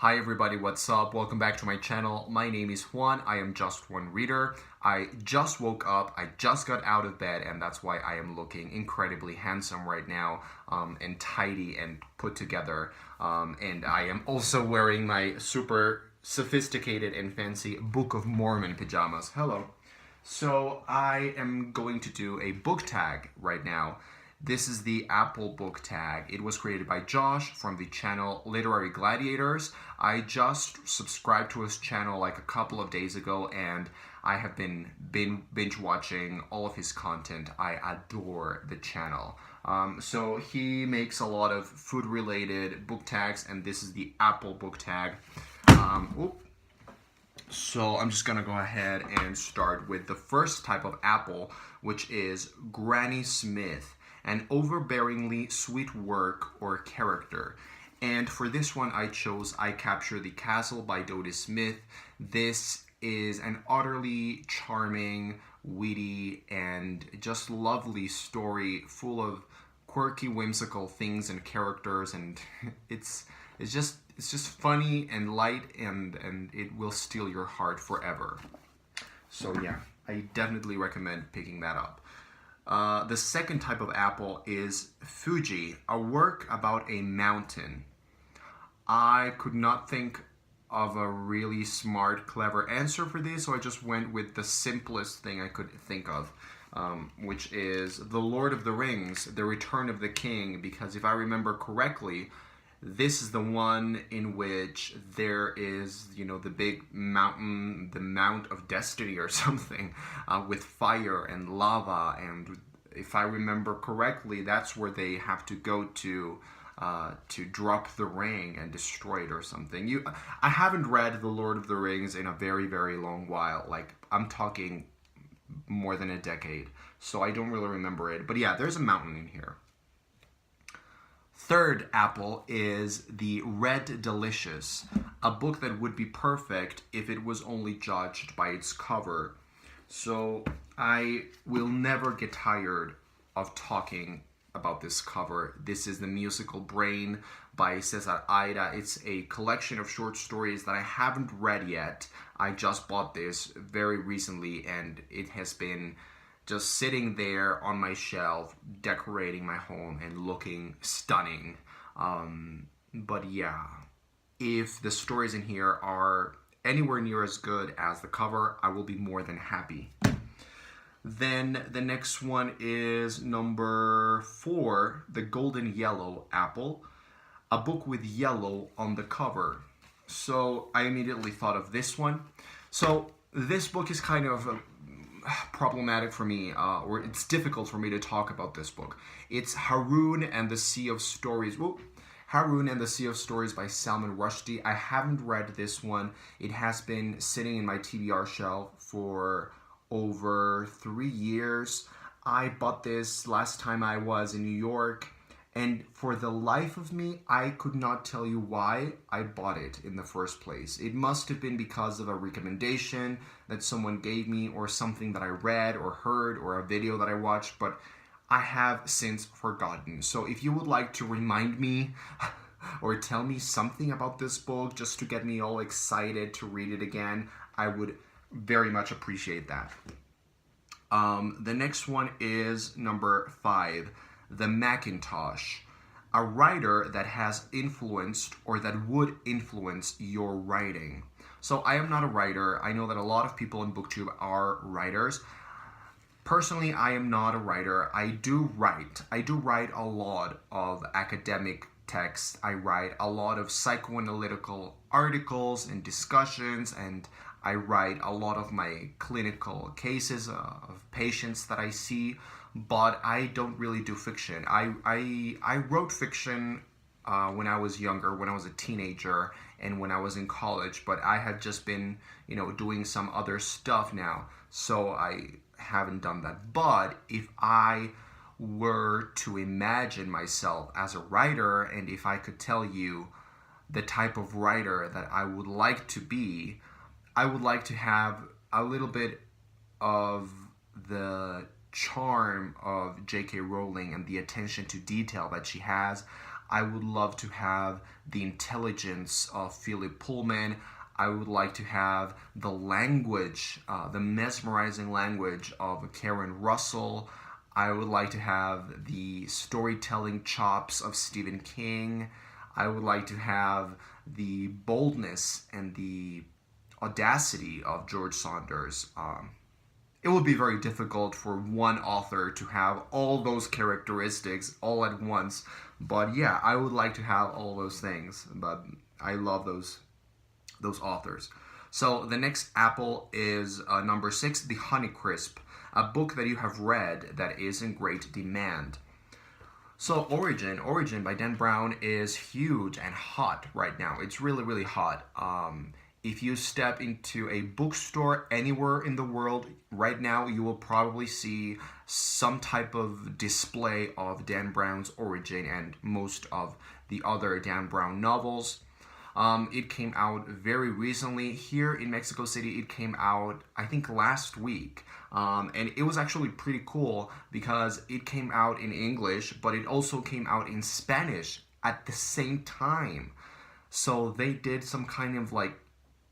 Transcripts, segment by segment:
Hi everybody, what's up? Welcome back to my channel. My name is Juan. I am just one reader. I just woke up, I just got out of bed, and that's why I am looking incredibly handsome right now, and tidy and put together. And I am also wearing my super sophisticated and fancy Book of Mormon pajamas. Hello. So I am going to do a book tag right now. This is the Apple book tag. It was created by Josh from the channel Literary Gladiators. I just subscribed to his channel like a couple of days ago, and I have been binge watching all of his content. I adore the channel. So he makes a lot of food related book tags, and this is the Apple book tag. So I'm just gonna go ahead and start with the first type of apple, which is Granny Smith, an overbearingly sweet work or character. And for this one I chose I Capture the Castle by Dodie Smith. This is an utterly charming, witty, and just lovely story full of quirky, whimsical things and characters, and it's just funny and light, and it will steal your heart forever. So yeah, I definitely recommend picking that up. The second type of apple is Fuji, a work about a mountain. I could not think of a really smart, clever answer for this, so I just went with the simplest thing I could think of, which is The Lord of the Rings, The Return of the King, because if I remember correctly, this is the one in which there is, the big mountain, the Mount of Destiny or something, with fire and lava, and if I remember correctly, that's where they have to go to drop the ring and destroy it or something. I haven't read The Lord of the Rings in a very, very long while. Like, I'm talking more than a decade, so I don't really remember it. But yeah, there's a mountain in here. Third apple is The Red Delicious, a book that would be perfect if it was only judged by its cover. So I will never get tired of talking about this cover. This is The Musical Brain by Cesar Aira. It's a collection of short stories that I haven't read yet. I just bought this very recently, and it has been just sitting there on my shelf, decorating my home and looking stunning. But yeah, if the stories in here are anywhere near as good as the cover, I will be more than happy. Then the next one is number 4, The Golden Yellow Apple, a book with yellow on the cover. So I immediately thought of this one. So this book is kind of problematic for me, or it's difficult for me to talk about this book. It's Haroun and the Sea of Stories. Haroun and the Sea of Stories by Salman Rushdie. I haven't read this one. It has been sitting in my TBR shelf for over 3 years. I bought this last time I was in New York, and for the life of me, I could not tell you why I bought it in the first place. It must have been because of a recommendation that someone gave me, or something that I read or heard, or a video that I watched, but I have since forgotten. So if you would like to remind me or tell me something about this book just to get me all excited to read it again, I would very much appreciate that. The next one is number 5, The Macintosh, a writer that has influenced or that would influence your writing. So I am not a writer. I know that a lot of people in BookTube are writers. Personally, I am not a writer. I do write a lot of academic texts. I write a lot of psychoanalytical articles and discussions, and I write a lot of my clinical cases of patients that I see, but I don't really do fiction. I wrote fiction when I was younger, when I was a teenager, and when I was in college, but I have just been, doing some other stuff now, so I haven't done that. But if I were to imagine myself as a writer, and if I could tell you the type of writer that I would like to be, I would like to have a little bit of the charm of J.K. Rowling and the attention to detail that she has. I would love to have the intelligence of Philip Pullman. I would like to have the language, the mesmerizing language of Karen Russell. I would like to have the storytelling chops of Stephen King. I would like to have the boldness and the audacity of George Saunders. It would be very difficult for one author to have all those characteristics all at once. But yeah, I would like to have all those things. But I love those authors. So the next apple is number 6, The Honeycrisp, a book that you have read that is in great demand. So Origin by Dan Brown is huge and hot right now. It's really, really hot. If you step into a bookstore anywhere in the world right now, you will probably see some type of display of Dan Brown's Origin and most of the other Dan Brown novels. It came out very recently here in Mexico City. It came out, I think, last week. And it was actually pretty cool because it came out in English, but it also came out in Spanish at the same time. So they did some kind of like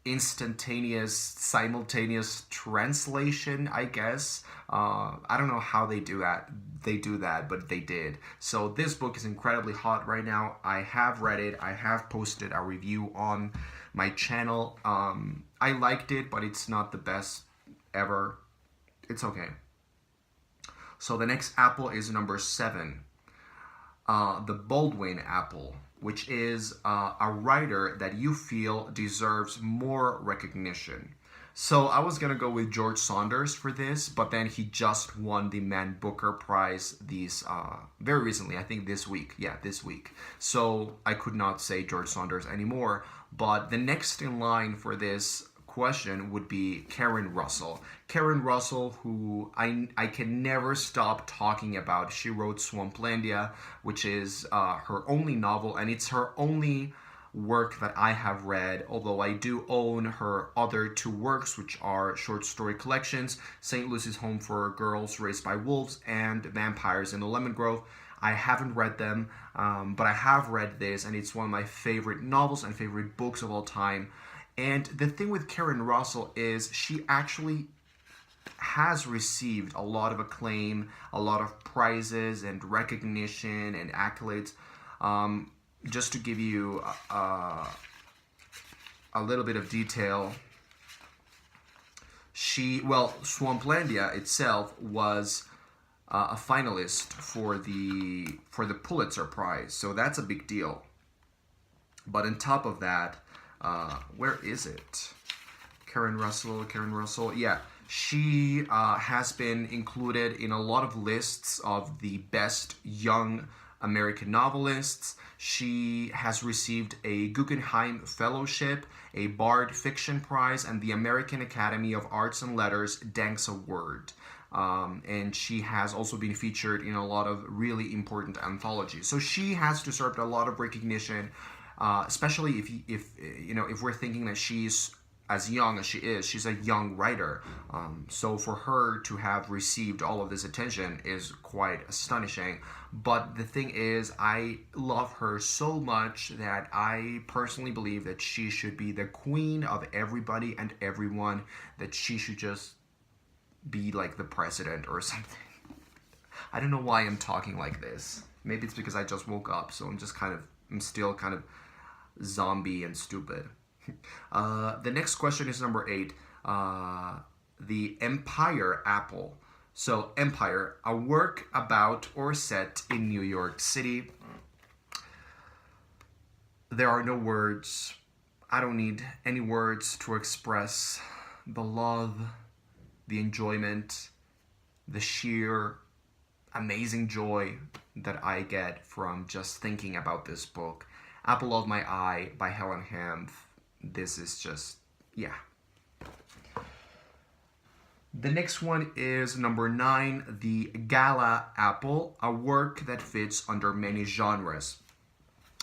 instantaneous, simultaneous translation, I guess. I don't know how they do that, but they did. So this book is incredibly hot right now. I have read it. I have posted a review on my channel. I liked it, but it's not the best ever. It's okay. So the next apple is number 7. The Baldwin apple, which is a writer that you feel deserves more recognition. So I was going to go with George Saunders for this, but then he just won the Man Booker Prize very recently, I think this week. Yeah, this week. So I could not say George Saunders anymore, but the next in line for this question would be Karen Russell. Karen Russell, who I can never stop talking about. She wrote Swamplandia, which is her only novel, and it's her only work that I have read, although I do own her other 2 works, which are short story collections, St. Lucy's Home for Girls Raised by Wolves and Vampires in the Lemon Grove. I haven't read them, but I have read this, and it's one of my favorite novels and favorite books of all time. And the thing with Karen Russell is she actually has received a lot of acclaim, a lot of prizes and recognition and accolades. Just to give you a little bit of detail, Swamplandia itself was a finalist for the Pulitzer Prize, so that's a big deal. But on top of that, where is it? Karen Russell, yeah. She has been included in a lot of lists of the best young American novelists. She has received a Guggenheim Fellowship, a Bard Fiction Prize, and the American Academy of Arts and Letters Danks Award. And she has also been featured in a lot of really important anthologies. So she has deserved a lot of recognition. Especially if we're thinking that she's as young as she is, she's a young writer. So for her to have received all of this attention is quite astonishing. But the thing is, I love her so much that I personally believe that she should be the queen of everybody and everyone, that she should just be like the president or something. I don't know why I'm talking like this. Maybe it's because I just woke up, so I'm still kind of zombie and stupid. The next question is number 8. The Empire apple. So Empire, a work about or set in New York City. There are no words. I don't need any words to express the love, the enjoyment, the sheer amazing joy that I get from just thinking about this book. Apple of My Eye by Helen Hanff. This is just, yeah. The next one is number 9, The Gala Apple, a work that fits under many genres.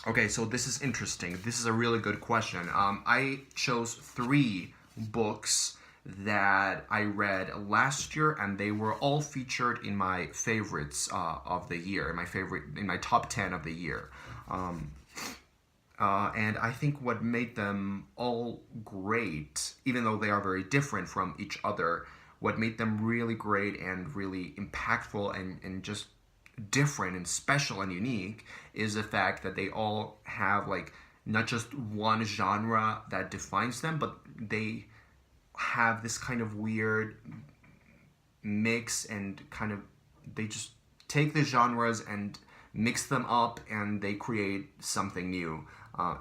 Okay, so this is interesting. This is a really good question. I chose 3 books that I read last year, and they were all featured in my favorites of the year, in my top 10 of the year. And I think what made them all great, even though they are very different from each other, what made them really great and really impactful and just different and special and unique is the fact that they all have like not just one genre that defines them, but they have this kind of weird mix and kind of they just take the genres and mix them up and they create something new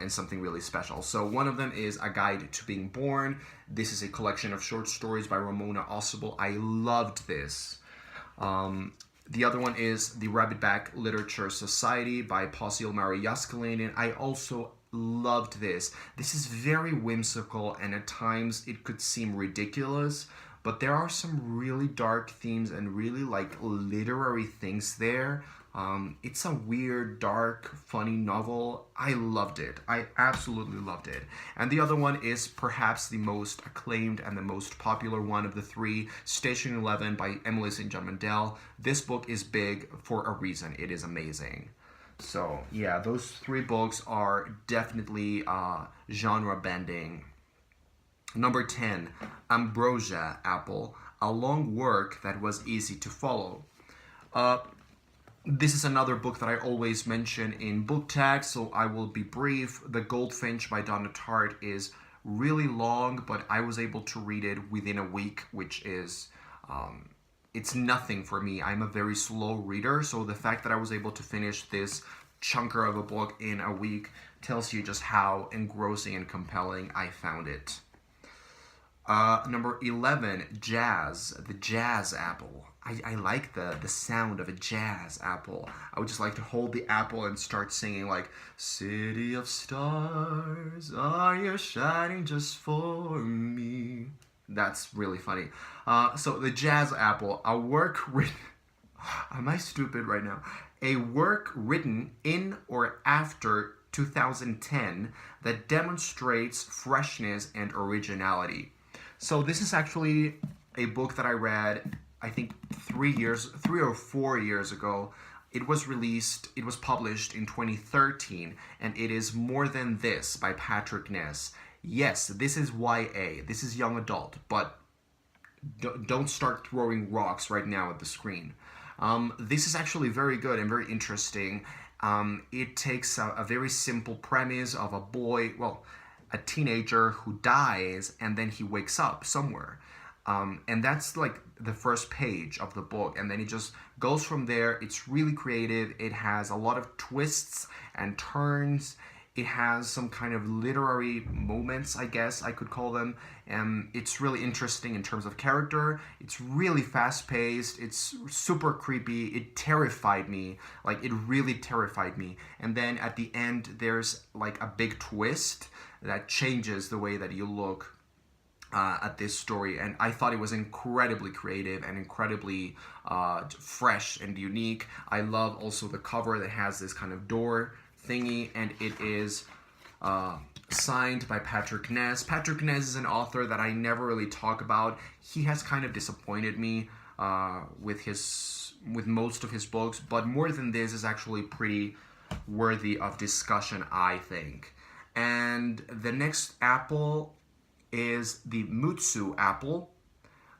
and something really special. So one of them is A Guide to Being Born. This is a collection of short stories by Ramona Ossibel. I loved this. The other one is The Rabbitback Literature Society by Pasi Ilmari Jaskelainen. I also loved this. This is very whimsical and at times it could seem ridiculous, but there are some really dark themes and really like literary things there. It's a weird, dark, funny novel. I loved it. I absolutely loved it. And the other one is perhaps the most acclaimed and the most popular one of the three, Station 11 by Emily St. John Mandel. This book is big for a reason. It is amazing. So yeah, those three books are definitely genre bending. Number 10, Ambrosia Apple, a long work that was easy to follow. This is another book that I always mention in book tags, so I will be brief. The Goldfinch by Donna Tartt is really long, but I was able to read it within a week, which is, it's nothing for me. I'm a very slow reader, so the fact that I was able to finish this chunker of a book in a week tells you just how engrossing and compelling I found it. Number 11, Jazz, the Jazz Apple. I like the sound of a jazz apple. I would just like to hold the apple and start singing like, City of Stars, are you shining just for me? That's really funny. So the Jazz Apple, a work written, am I stupid right now? A work written in or after 2010 that demonstrates freshness and originality. So this is actually a book that I read, I think 3 or 4 years ago. It was published in 2013, and it is More Than This by Patrick Ness. Yes, this is YA, this is young adult, but don't start throwing rocks right now at the screen. This is actually very good and very interesting. It takes a very simple premise of a boy, well, a teenager who dies and then he wakes up somewhere. And that's like the first page of the book, and then it just goes from there. It's really creative. It has a lot of twists and turns. It has some kind of literary moments, I guess I could call them. And it's really interesting in terms of character. It's really fast-paced. It's super creepy. It terrified me. Like, it really terrified me. And then at the end, there's like a big twist that changes the way that you look at this story, and I thought it was incredibly creative and incredibly fresh and unique. I love also the cover that has this kind of door thingy, and it is signed by Patrick Ness. Patrick Ness is an author that I never really talk about. He has kind of disappointed me with most of his books, but More Than This is actually pretty worthy of discussion, I think. And the next apple is the Mutsu Apple,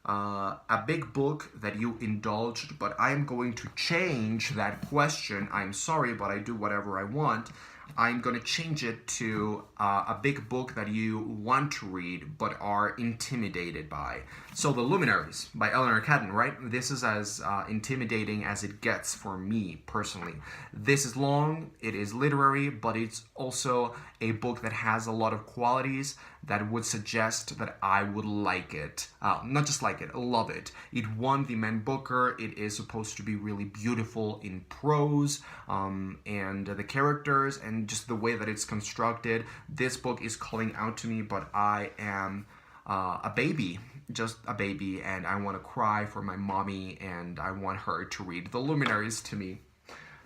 a big book that you indulged, but I'm going to change that question. I'm sorry, but I do whatever I want. I'm going to change it to a big book that you want to read but are intimidated by. So The Luminaries by Eleanor Catton, right? This is as intimidating as it gets for me personally. This is long, it is literary, but it's also a book that has a lot of qualities that would suggest that I would like it. Not just like it, love it. It won the Man Booker. It is supposed to be really beautiful in prose, and the characters and just the way that it's constructed. This book is calling out to me, but I am a baby, just a baby, and I want to cry for my mommy, and I want her to read The Luminaries to me.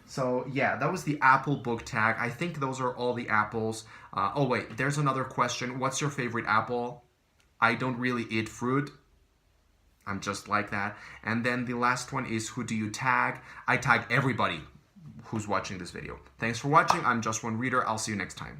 So yeah, that was the Apple book tag. I think those are all the apples. Oh wait, there's another question. What's your favorite apple? I don't really eat fruit. I'm just like that. And then the last one is, who do you tag? I tag everybody. who's watching this video. Thanks for watching. I'm Just One Reader. I'll see you next time.